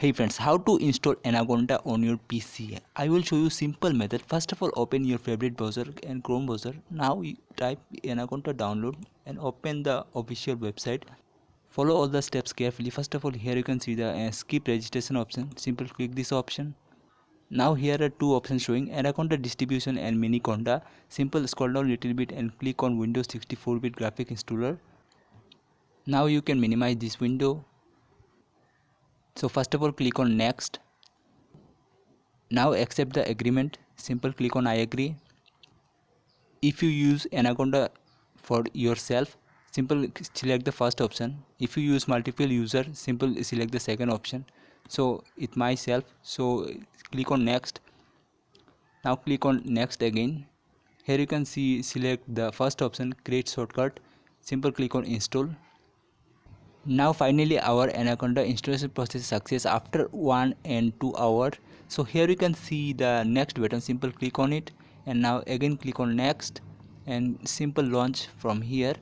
Hey friends, how to install Anaconda on your PC? I will show you simple method. First of all, open your favorite browser and Chrome browser. Now you type Anaconda download and open the official website. Follow all the steps carefully. First of all, here you can see the skip registration option. Simple click this option. Now here are two options showing Anaconda distribution and Miniconda. Simple scroll down a little bit and click on Windows 64-bit graphic installer. Now you can minimize this window. So first of all, click on next. Now accept the agreement. Simple click on I agree. If you use Anaconda for yourself, simple select the first option. If you use multiple user, simple select the second option. So it myself, so click on next. Now click on next again. Here you can see select the first option, create shortcut. Simple click on install. Now finally our Anaconda installation process success after 1 and 2 hours. So here you can see the next button. Simple click on it and now again click on next and simple launch from here.